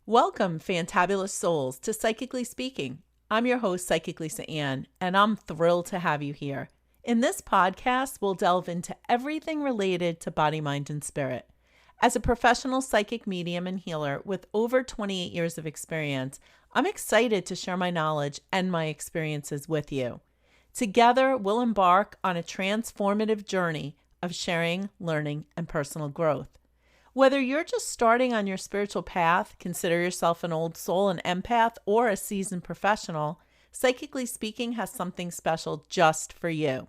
Welcome, fantabulous souls, to Psychically Speaking. I'm your host, Psychic Lisa Ann, and I'm thrilled to have you here. In this podcast, we'll delve into everything related to body, mind, and spirit. As a professional psychic medium and healer with over 28 years of experience, I'm excited to share my knowledge and my experiences with you. Together, we'll embark on a transformative journey of sharing, learning, and personal growth. Whether you're just starting on your spiritual path, consider yourself an old soul, an empath, or a seasoned professional, Psychically Speaking has something special just for you.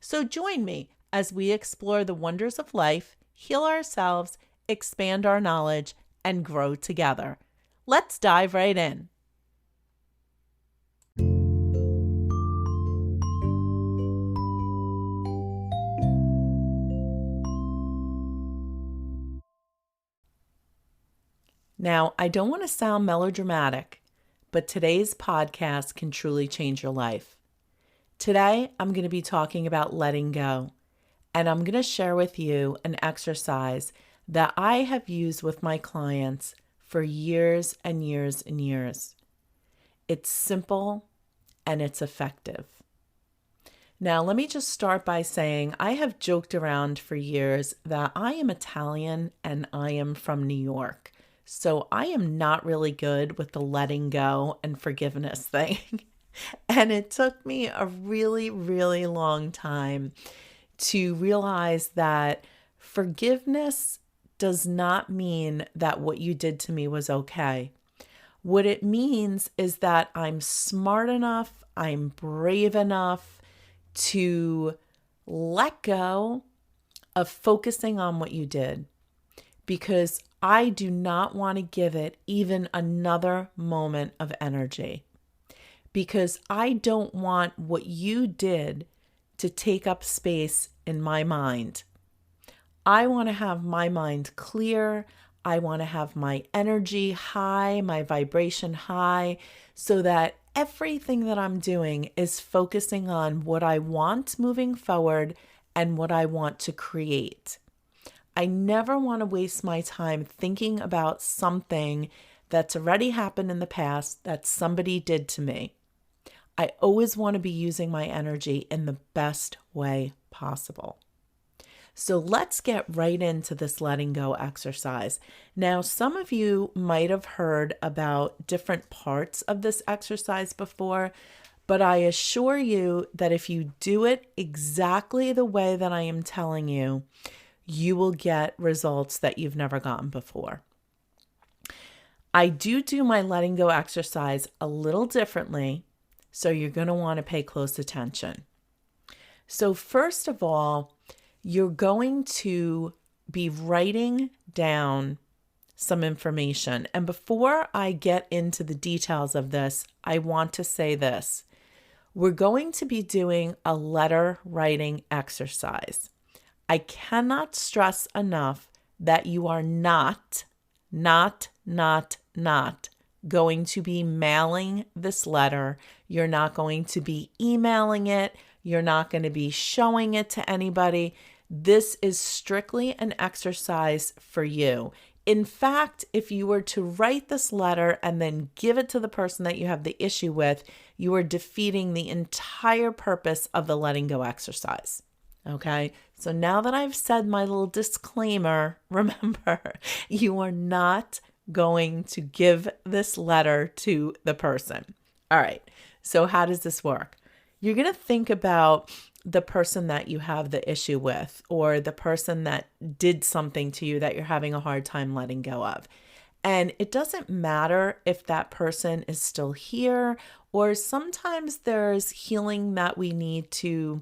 So join me as we explore the wonders of life, heal ourselves, expand our knowledge, and grow together. Let's dive right in. Now, I don't want to sound melodramatic, but today's podcast can truly change your life. Today, I'm going to be talking about letting go, and I'm going to share with you an exercise that I have used with my clients for years and years and years. It's simple and it's effective. Now, let me just start by saying I have joked around for years that I am Italian and I am from New York. So I am not really good with the letting go and forgiveness thing. And it took me a really, really long time to realize that forgiveness does not mean that what you did to me was okay. What it means is that I'm smart enough, I'm brave enough to let go of focusing on what you did, because I do not want to give it even another moment of energy, because I don't want what you did to take up space in my mind. I want to have my mind clear. I want to have my energy high, my vibration high, so that everything that I'm doing is focusing on what I want moving forward and what I want to create. I never want to waste my time thinking about something that's already happened in the past that somebody did to me. I always want to be using my energy in the best way possible. So let's get right into this letting go exercise. Now, some of you might have heard about different parts of this exercise before, but I assure you that if you do it exactly the way that I am telling you, you will get results that you've never gotten before. I do my letting go exercise a little differently, so you're going to want to pay close attention. So first of all, you're going to be writing down some information. And before I get into the details of this, I want to say this. We're going to be doing a letter writing exercise. I cannot stress enough that you are not going to be mailing this letter. You're not going to be emailing it. You're not going to be showing it to anybody. This is strictly an exercise for you. In fact, if you were to write this letter and then give it to the person that you have the issue with, you are defeating the entire purpose of the letting go exercise. Okay, so now that I've said my little disclaimer, remember, you are not going to give this letter to the person. All right, so how does this work? You're going to think about the person that you have the issue with, or the person that did something to you that you're having a hard time letting go of. And it doesn't matter if that person is still here, or sometimes there's healing that we need to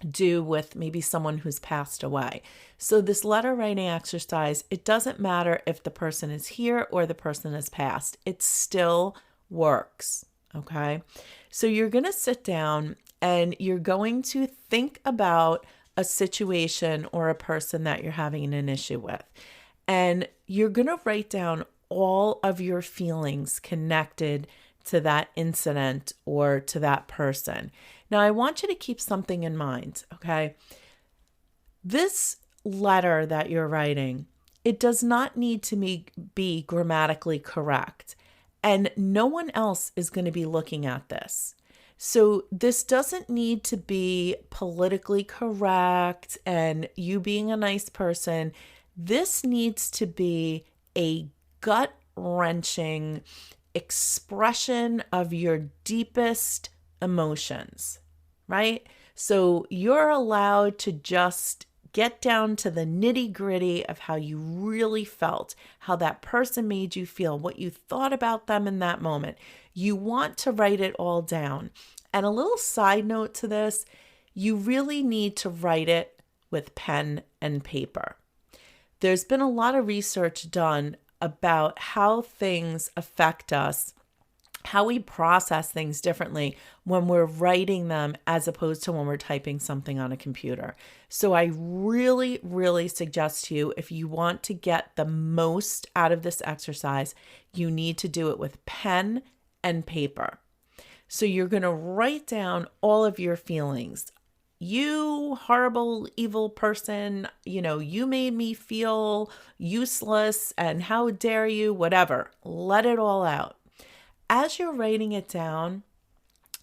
do with maybe someone who's passed away. So this letter writing exercise, it doesn't matter if the person is here or the person is passed. It still works. Okay. So you're going to sit down and you're going to think about a situation or a person that you're having an issue with. And you're going to write down all of your feelings connected to that incident or to that person. Now, I want you to keep something in mind, okay? This letter that you're writing, It does not need to be grammatically correct, and no one else is going to be looking at this. So this doesn't need to be politically correct and you being a nice person. This needs to be a gut-wrenching expression of your deepest emotions, right? So you're allowed to just get down to the nitty-gritty of how you really felt, how that person made you feel, what you thought about them in that moment. You want to write it all down. And a little side note to this, you really need to write it with pen and paper. There's been a lot of research done about how things affect us, how we process things differently when we're writing them as opposed to when we're typing something on a computer. So I really, really suggest to you, if you want to get the most out of this exercise, you need to do it with pen and paper. So you're going to write down all of your feelings. You horrible, evil person, you made me feel useless and how dare you, whatever. Let it all out. As you're writing it down,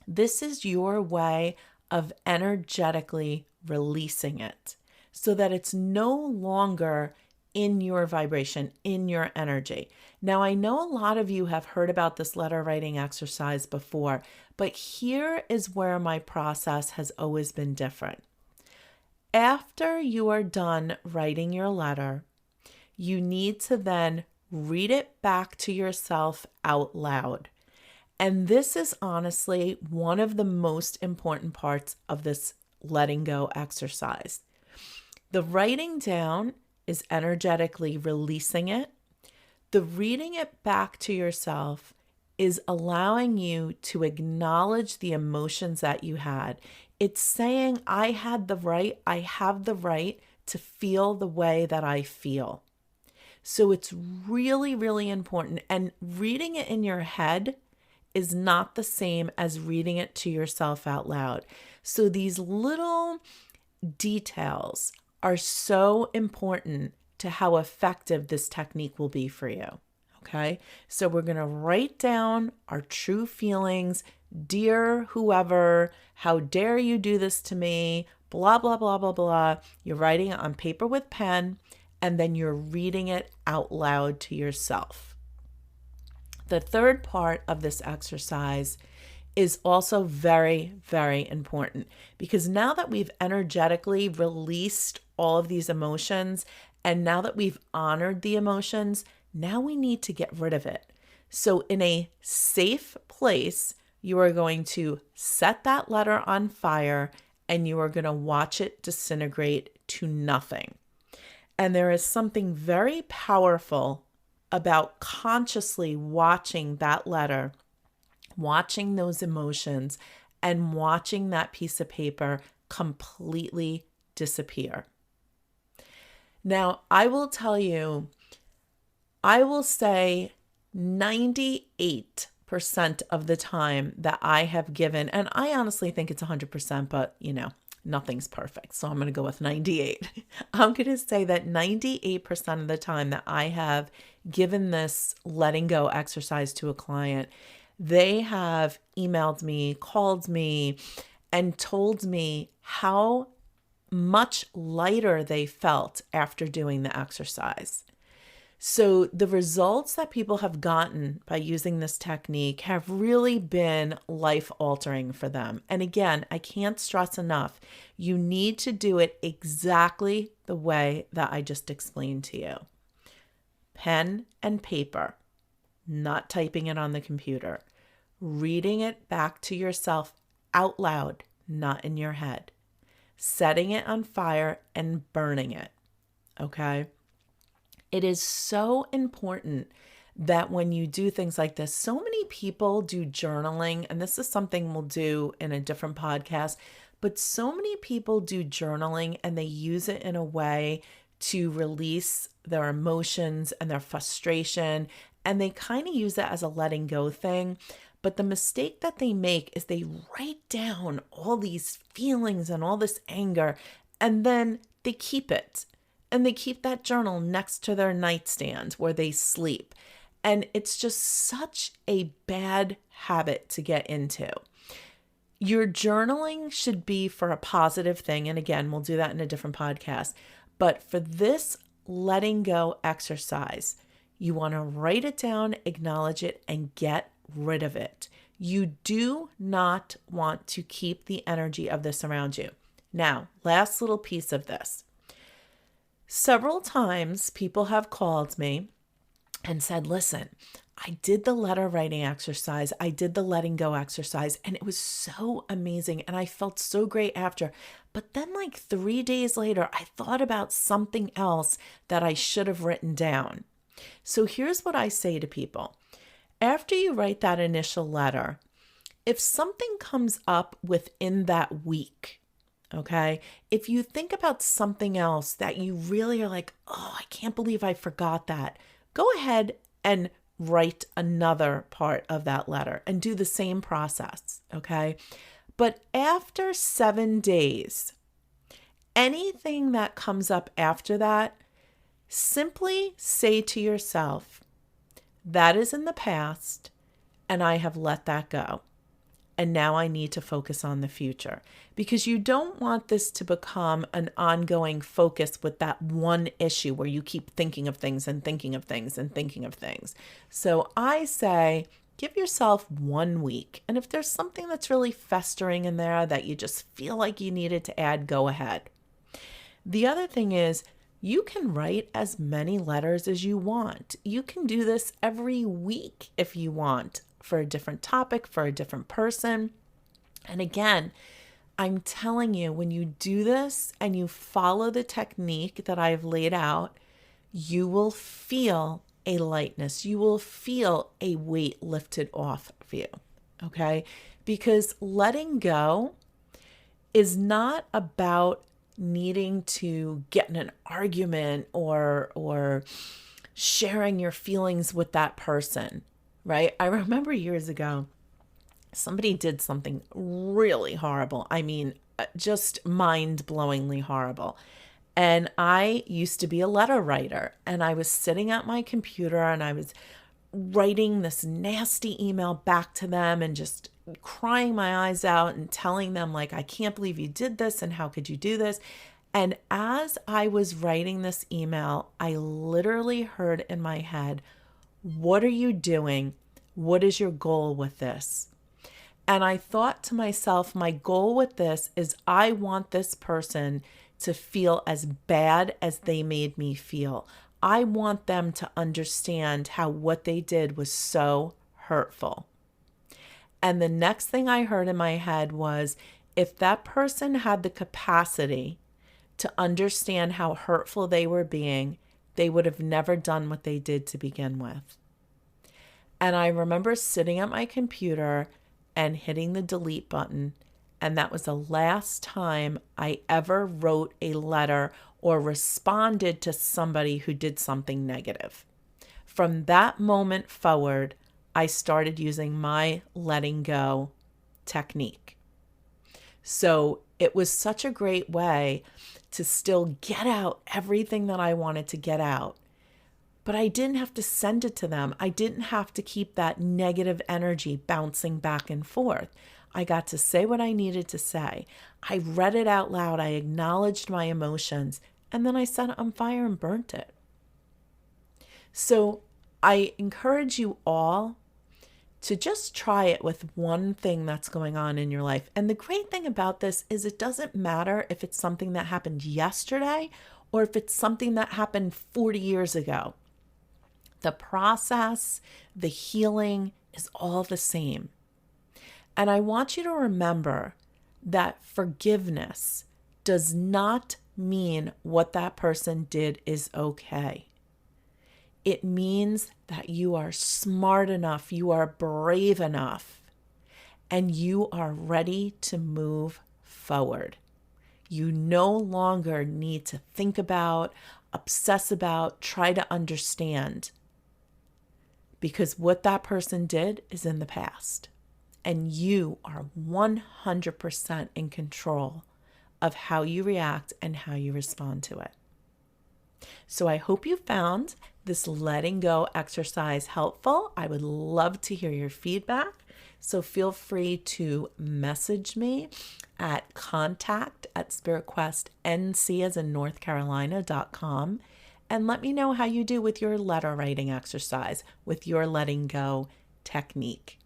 this is your way of energetically releasing it so that it's no longer in your vibration, in your energy. Now, I know a lot of you have heard about this letter writing exercise before, but here is where my process has always been different. After you are done writing your letter, you need to then read it back to yourself out loud. And this is honestly one of the most important parts of this letting go exercise. The writing down is energetically releasing it. The reading it back to yourself is allowing you to acknowledge the emotions that you had. It's saying, I have the right to feel the way that I feel. So it's really, really important. And reading it in your head is not the same as reading it to yourself out loud. So these little details are so important to how effective this technique will be for you. Okay, so we're going to write down our true feelings. Dear whoever, how dare you do this to me? Blah, blah, blah, blah, blah. You're writing it on paper with pen, and then you're reading it out loud to yourself. The third part of this exercise is also very, very important because now that we've energetically released all of these emotions and now that we've honored the emotions, now we need to get rid of it. So in a safe place, you are going to set that letter on fire and you are going to watch it disintegrate to nothing. And there is something very powerful about consciously watching that letter, watching those emotions, and watching that piece of paper completely disappear. Now, I will tell you, I will say 98% of the time that I have given, and I honestly think it's 100%, but nothing's perfect. So I'm going to go with 98. I'm going to say that 98% of the time that I have given this letting go exercise to a client, they have emailed me, called me, and told me how much lighter they felt after doing the exercise. So the results that people have gotten by using this technique have really been life-altering for them. And again, I can't stress enough, you need to do it exactly the way that I just explained to you. Pen and paper, not typing it on the computer. Reading it back to yourself out loud, not in your head. Setting it on fire and burning it, okay? It is so important that when you do things like this, so many people do journaling, and this is something we'll do in a different podcast, but so many people do journaling and they use it in a way to release their emotions and their frustration, and they kind of use it as a letting go thing. But the mistake that they make is they write down all these feelings and all this anger, and then they keep it. And they keep that journal next to their nightstand where they sleep. And it's just such a bad habit to get into. Your journaling should be for a positive thing. And again, we'll do that in a different podcast. But for this letting go exercise, you want to write it down, acknowledge it, and get rid of it. You do not want to keep the energy of this around you. Now, last little piece of this. Several times people have called me and said, listen, I did the letter writing exercise. I did the letting go exercise, and it was so amazing. And I felt so great after. But then like 3 days later, I thought about something else that I should have written down. So here's what I say to people. After you write that initial letter, if something comes up within that week, okay, if you think about something else that you really are like, oh, I can't believe I forgot that, go ahead and write another part of that letter and do the same process, okay? But after 7 days, anything that comes up after that, simply say to yourself, that is in the past, and I have let that go. And now I need to focus on the future, because you don't want this to become an ongoing focus with that one issue where you keep thinking of things and thinking of things and thinking of things. So I say, give yourself 1 week. And if there's something that's really festering in there that you just feel like you needed to add, go ahead. The other thing is, you can write as many letters as you want. You can do this every week if you want, for a different topic, for a different person. And again, I'm telling you, when you do this and you follow the technique that I've laid out, you will feel a lightness. You will feel a weight lifted off of you, okay? Because letting go is not about needing to get in an argument or sharing your feelings with that person, right? I remember years ago, somebody did something really horrible. I mean, just mind-blowingly horrible. And I used to be a letter writer, and I was sitting at my computer and I was writing this nasty email back to them and just crying my eyes out and telling them, like, I can't believe you did this and how could you do this? And as I was writing this email, I literally heard in my head, what are you doing? What is your goal with this? And I thought to myself, my goal with this is I want this person to feel as bad as they made me feel. I want them to understand how what they did was so hurtful. And the next thing I heard in my head was, if that person had the capacity to understand how hurtful they were being, they would have never done what they did to begin with. And I remember sitting at my computer and hitting the delete button. And that was the last time I ever wrote a letter or responded to somebody who did something negative. From that moment forward, I started using my letting go technique. So it was such a great way to still get out everything that I wanted to get out. But I didn't have to send it to them. I didn't have to keep that negative energy bouncing back and forth. I got to say what I needed to say. I read it out loud. I acknowledged my emotions. And then I set it on fire and burnt it. So I encourage you all to just try it with one thing that's going on in your life. And the great thing about this is it doesn't matter if it's something that happened yesterday or if it's something that happened 40 years ago. The process, the healing is all the same. And I want you to remember that forgiveness does not mean what that person did is okay. It means that you are smart enough, you are brave enough, and you are ready to move forward. You no longer need to think about, obsess about, try to understand, because what that person did is in the past, and you are 100% in control of how you react and how you respond to it. So I hope you found this letting go exercise helpful. I would love to hear your feedback. So feel free to message me at contact@spiritquestnc as in North Carolina.com and let me know how you do with your letter writing exercise, with your letting go technique.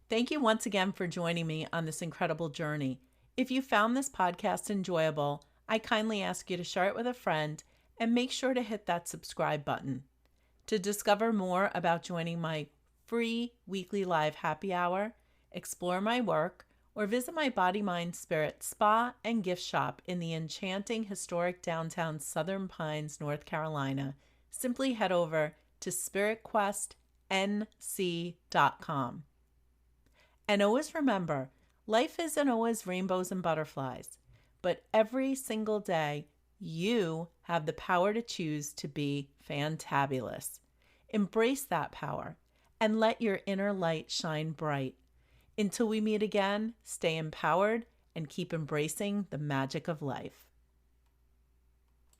Thank you once again for joining me on this incredible journey. If you found this podcast enjoyable, I kindly ask you to share it with a friend and make sure to hit that subscribe button. To discover more about joining my free weekly live happy hour, explore my work, or visit my Body, Mind, Spirit spa and gift shop in the enchanting historic downtown Southern Pines, North Carolina, simply head over to spiritquestnc.com. And always remember, life isn't always rainbows and butterflies, but every single day you have the power to choose to be fantabulous. Embrace that power and let your inner light shine bright. Until we meet again, stay empowered and keep embracing the magic of life.